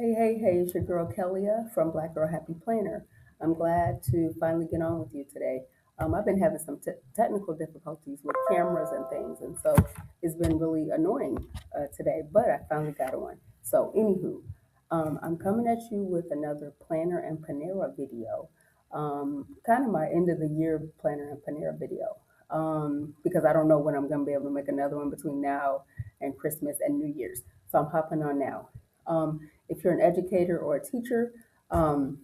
Hey, it's your girl Kellia from Black Girl Happy Planner. I'm glad to finally get on with you today. I've been having some technical difficulties with cameras and things, and so it's been really annoying today, but I finally got on. So, anywho, I'm coming at you with another Planner and Panera video, kind of my end of the year Planner and Panera video, because I don't know when I'm going to be able to make another one between now and Christmas and New Year's. So, I'm hopping on now. If you're an educator or a teacher, um,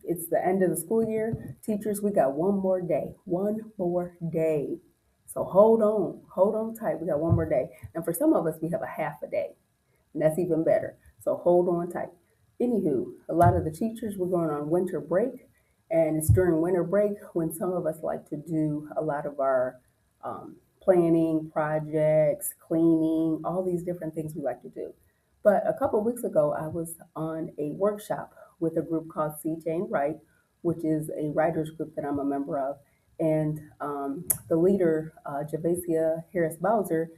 it's the end of the school year. Teachers, we got one more day. So hold on tight. We got one more day. And for some of us, we have a half a day, and that's even better. So hold on tight. Anywho, a lot of the teachers, we're going on winter break, and it's during winter break when some of us like to do a lot of our planning, projects, cleaning, all these different things we like to do. But a couple of weeks ago, I was on a workshop with a group called C. Jane Wright, which is a writers group that I'm a member of. And the leader, Javasia Harris Bowser,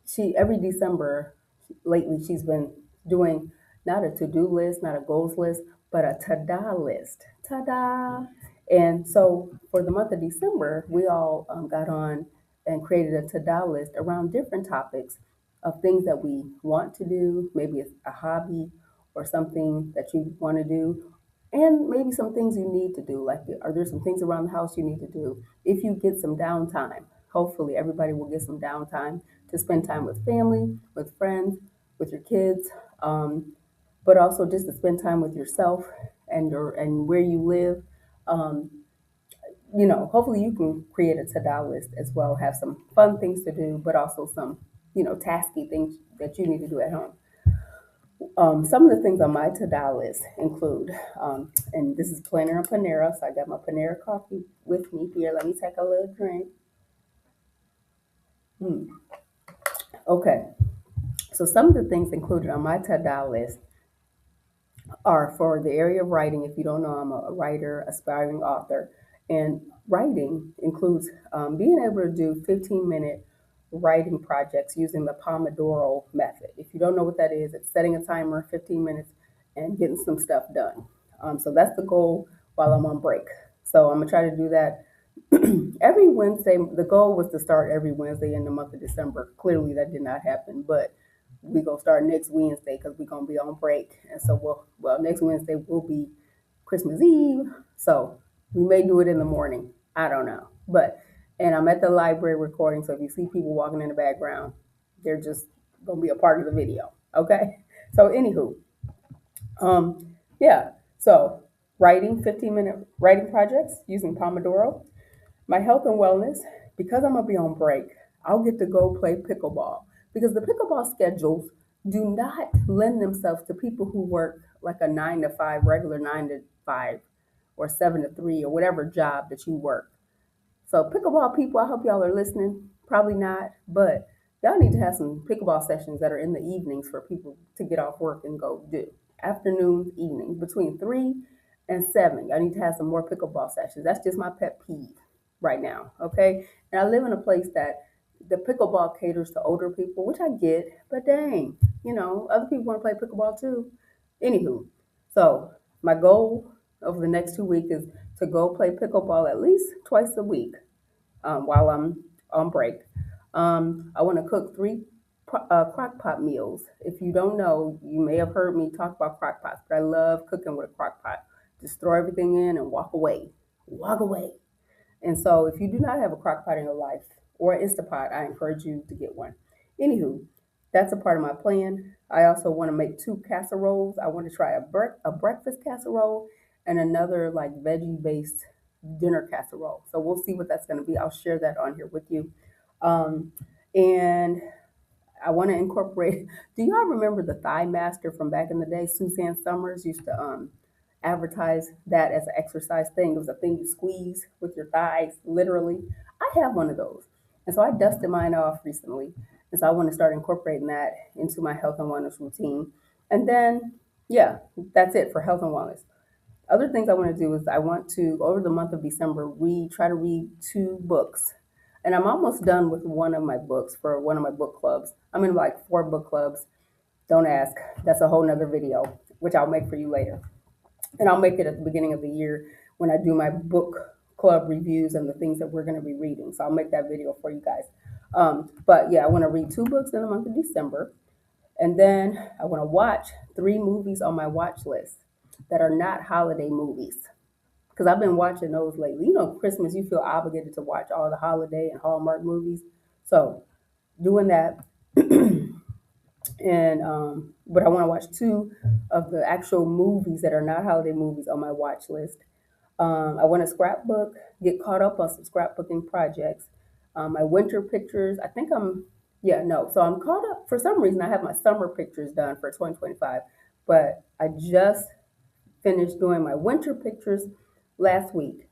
she every December lately she's been doing not a to-do list, not a goals list, but a ta-da list. Ta-da! And so for the month of December, we all got on and created a ta-da list around different topics of things that we want to do, maybe it's a hobby or something that you want to do, and maybe some things you need to do. Like, are there some things around the house you need to do? If you get some downtime, hopefully everybody will get some downtime to spend time with family, with friends, with your kids, but also just to spend time with yourself and where you live. Um, Hopefully you can create a to-do list as well, have some fun things to do, but also some, tasky things that you need to do at home. Some of the things on my to-do list include, and this is Planner and Panera, so I got my Panera coffee with me here. Let me take a little drink. Okay, so some of the things included on my to-do list are for the area of writing. If you don't know, I'm a writer, aspiring author, and writing includes being able to do 15-minute writing projects using the Pomodoro method. If you don't know what that is, it's setting a timer, 15 minutes, and getting some stuff done. So that's the goal while I'm on break. So I'm gonna try to do that every Wednesday. The goal was to start every Wednesday in the month of December. Clearly, that did not happen, but we gonna start next Wednesday because we're gonna be on break, and so next Wednesday will be Christmas Eve, so we may do it in the morning. I don't know, but and I'm at the library recording, so if you see people walking in the background, they're just gonna be a part of the video. Okay, so anywho, yeah, so writing 15-minute writing projects using Pomodoro. My health and wellness, because I'm gonna be on break, I'll get to go play pickleball because the pickleball schedules do not lend themselves to people who work like a 9 to 5, regular 9 to 5 or 7 to 3 or whatever job that you work. So pickleball people, I hope y'all are listening. Probably not, but y'all need to have some pickleball sessions that are in the evenings for people to get off work and go do. Afternoons, evenings, between 3 and 7. Y'all need to have some more pickleball sessions. That's just my pet peeve right now. Okay. And I live in a place that the pickleball caters to older people, which I get, but dang, other people want to play pickleball too. Anywho, so my goal over the next 2 weeks is to go play pickleball at least twice a week while I'm on break. I want to cook three crock pot meals. If you don't know, you may have heard me talk about crock pots, but I love cooking with a crock pot. Just throw everything in and walk away. Walk away. And so if you do not have a crock pot in your life or an Instapot, I encourage you to get one. Anywho, that's a part of my plan. I also want to make two casseroles. I want to try a breakfast casserole and another like veggie based dinner casserole. So we'll see what that's going to be. I'll share that on here with you. Um, and I want to incorporate. Do y'all remember the Thigh Master from back in the day? Suzanne Summers used to advertise that as an exercise thing. It was a thing you squeeze with your thighs, literally. I have one of those, and so I dusted mine off recently, and so I want to start incorporating that into my health and wellness routine. And then, yeah, that's it for health and wellness. Other things I want to do is I want to, over the month of December, try to read 2 books. And I'm almost done with one of my books for one of my book clubs. I'm in like 4 book clubs. Don't ask. That's a whole nother video, which I'll make for you later. And I'll make it at the beginning of the year when I do my book club reviews and the things that we're going to be reading. So I'll make that video for you guys. But yeah, I want to read 2 books in the month of December. And then I want to watch 3 movies on my watch list that are not holiday movies. Because I've been watching those lately. You know, Christmas, you feel obligated to watch all the holiday and Hallmark movies. So doing that. And but I want to watch 2 of the actual movies that are not holiday movies on my watch list. I want to scrapbook, get caught up on some scrapbooking projects. My winter pictures, I think yeah, no. So I'm caught up. For some reason, I have my summer pictures done for 2025, but I just finished doing my winter pictures last week.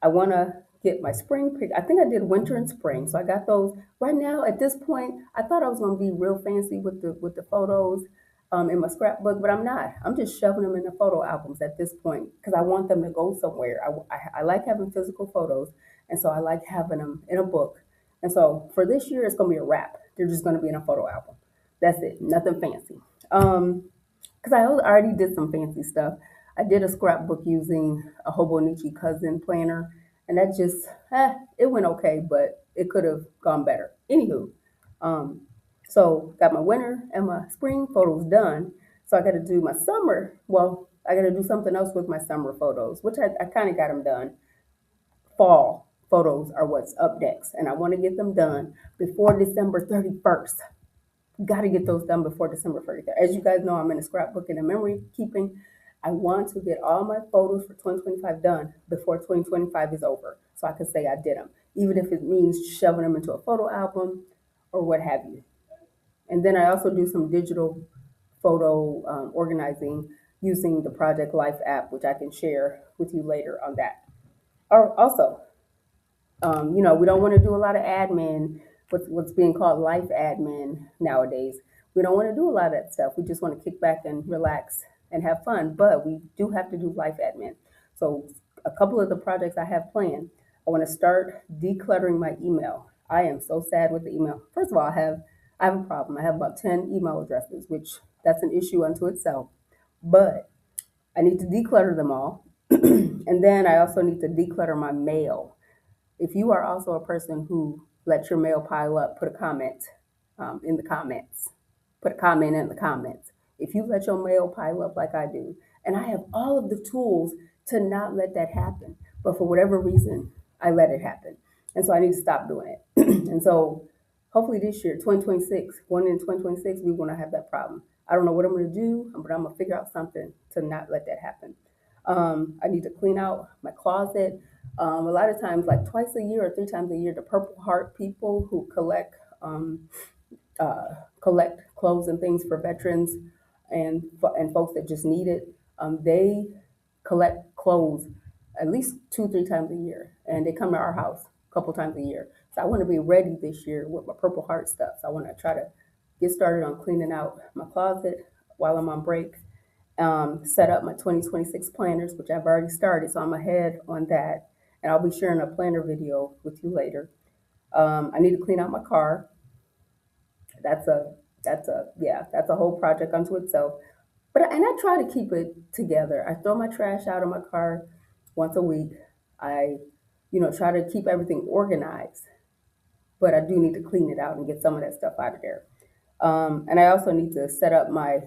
I want to get my spring pick. I think I did winter and spring, so I got those. Right now, at this point, I thought I was going to be real fancy with the photos in my scrapbook, but I'm not. I'm just shoving them in the photo albums at this point because I want them to go somewhere. I like having physical photos, and so I like having them in a book. And so for this year, it's going to be a wrap. They're just going to be in a photo album. That's it. Nothing fancy. Because I already did some fancy stuff. I did a scrapbook using a Hobonichi cousin planner, and that just it went okay, but it could have gone better. Anywho, um, so got my winter and my spring photos done. So I got to do my summer. Well, I got to do something else with my summer photos, which I kind of got them done. Fall photos are what's up next, and I want to get them done before December 31st. Got to get those done before December 31st. As you guys know, I'm in a scrapbooking and memory keeping. I want to get all my photos for 2025 done before 2025 is over, so I can say I did them, even if it means shoving them into a photo album or what have you. And then I also do some digital photo organizing using the Project Life app, which I can share with you later on that. Or also, we don't want to do a lot of admin, what's being called life admin nowadays. We don't want to do a lot of that stuff. We just want to kick back and relax and have fun, but we do have to do life admin. So, a couple of the projects I have planned, I want to start decluttering my email. I am so sad with the email. First of all, I have a problem. I have about 10 email addresses, which that's an issue unto itself. But I need to declutter them all. And then I also need to declutter my mail. If you are also a person who lets your mail pile up, put a comment in the comments. Put a comment in the comments. If you let your mail pile up like I do, and I have all of the tools to not let that happen, but for whatever reason, I let it happen. And so I need to stop doing it. And so hopefully this year, 2026, going into 2026, we won't have that problem. I don't know what I'm going to do, but I'm going to figure out something to not let that happen. I need to clean out my closet. A lot of times, like twice a year or 3 times a year, the Purple Heart people who collect clothes and things for veterans and folks that just need it, they collect clothes at least 2 3 times a year, and they come to our house a couple times a year. So I want to be ready this year with my Purple Heart stuff. So I want to try to get started on cleaning out my closet while I'm on break, set up my 2026 planners, which I've already started, so I'm ahead on that. And I'll be sharing a planner video with you later. I need to clean out my car. That's a that's a whole project unto itself. And I try to keep it together. I throw my trash out of my car once a week. I, try to keep everything organized, but I do need to clean it out and get some of that stuff out of there. And I also need to set up my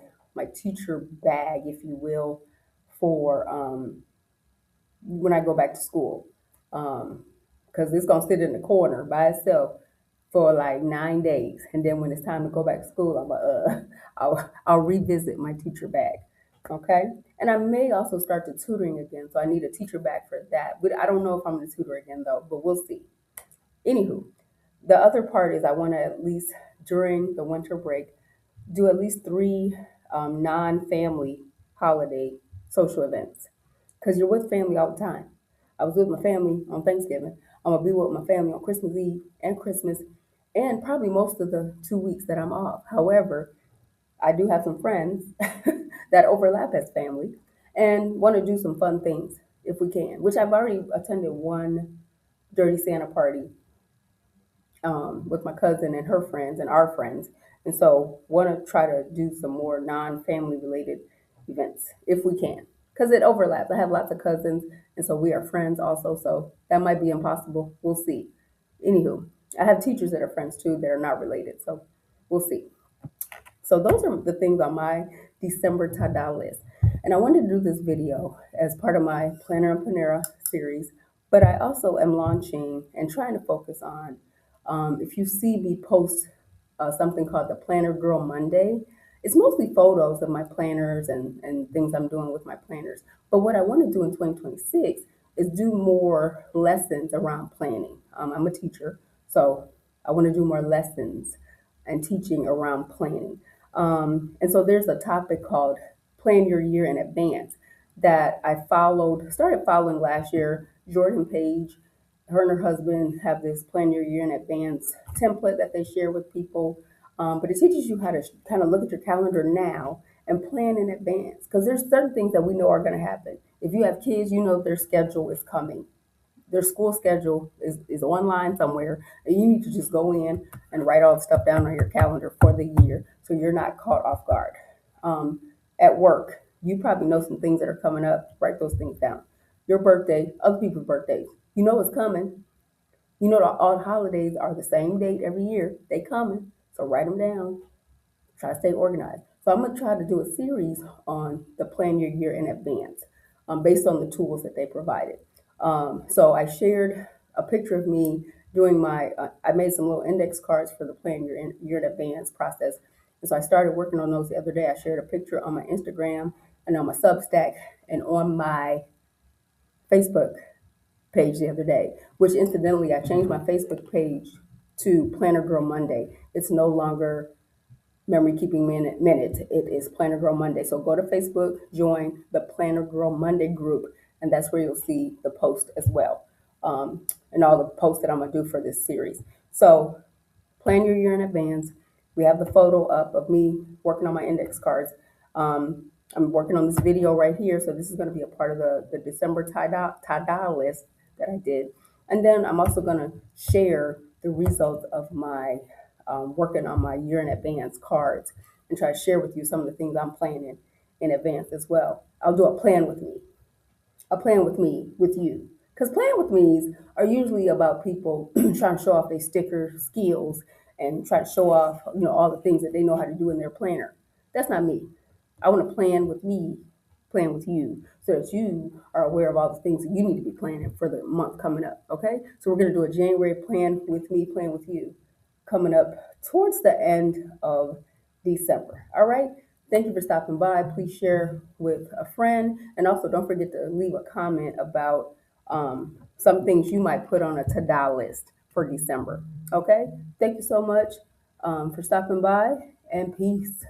teacher bag, if you will, for when I go back to school, because it's gonna sit in the corner by itself for like 9 days, and then when it's time to go back to school, I'll revisit my teacher bag. Okay, and I may also start the tutoring again, so I need a teacher bag for that. But I don't know if I'm gonna tutor again though, but we'll see. Anywho, the other part is I want to at least during the winter break do at least 3 non-family holiday social events because you're with family all the time. I was with my family on Thanksgiving. I'm gonna be with my family on Christmas Eve and Christmas, and probably most of the 2 weeks that I'm off. However, I do have some friends that overlap as family and want to do some fun things if we can. Which I've already attended one Dirty Santa party with my cousin and her friends and our friends. And so want to try to do some more non-family related events if we can, because it overlaps. I have lots of cousins, and so we are friends also. So that might be impossible. We'll see. Anywho, I have teachers that are friends too that are not related. So we'll see. So those are the things on my December Tada list. And I wanted to do this video as part of my Planner and Panera series, but I also am launching and trying to focus on, if you see me post something called the Planner Girl Monday, it's mostly photos of my planners and things I'm doing with my planners. But what I want to do in 2026 is do more lessons around planning. I'm a teacher, so I want to do more lessons and teaching around planning. And so there's a topic called Plan Your Year in Advance that I started following last year. Jordan Page, her and her husband have this Plan Your Year in Advance template that they share with people. But it teaches you how to kind of look at your calendar now and plan in advance, because there's certain things that we know are going to happen. If you have kids, you know their schedule is coming, their school schedule is online somewhere, and you need to just go in and write all the stuff down on your calendar for the year so you're not caught off guard. Um, at work, you probably know some things that are coming up. Write those things down. Your birthday, other people's birthdays, you know it's coming. You know all the holidays are the same date every year. They coming, so write them down. Try to stay organized. So I'm going to try to do a series on the Plan Your Year in Advance, based on the tools that they provided. So I shared a picture of me doing I made some little index cards for the Year in Advance process. And so I started working on those the other day. I shared a picture on my Instagram and on my Substack and on my Facebook page the other day, which incidentally, I changed my Facebook page to Planner Girl Monday. It's no longer Memory Keeping Minute. It is Planner Girl Monday. So go to Facebook, join the Planner Girl Monday group, and that's where you'll see the post as well, and all the posts that I'm gonna do for this series. So plan your year in advance. We have the photo up of me working on my index cards. I'm working on this video right here, so this is going to be a part of the December tie-dye list that I did. And then I'm also going to share the results of my working on my year in advance cards and try to share with you some of the things I'm planning in advance as well. I'll do a plan with me, with you. Because plan with me's are usually about people trying to show off their sticker skills and try to show off, all the things that they know how to do in their planner. That's not me. I want to plan with me, plan with you, so that you are aware of all the things that you need to be planning for the month coming up. Okay? So we're going to do a January plan with me, plan with you coming up towards the end of December. All right? Thank you for stopping by. Please share with a friend. And also, don't forget to leave a comment about some things you might put on a to-do list for December. Okay? Thank you so much for stopping by, and peace.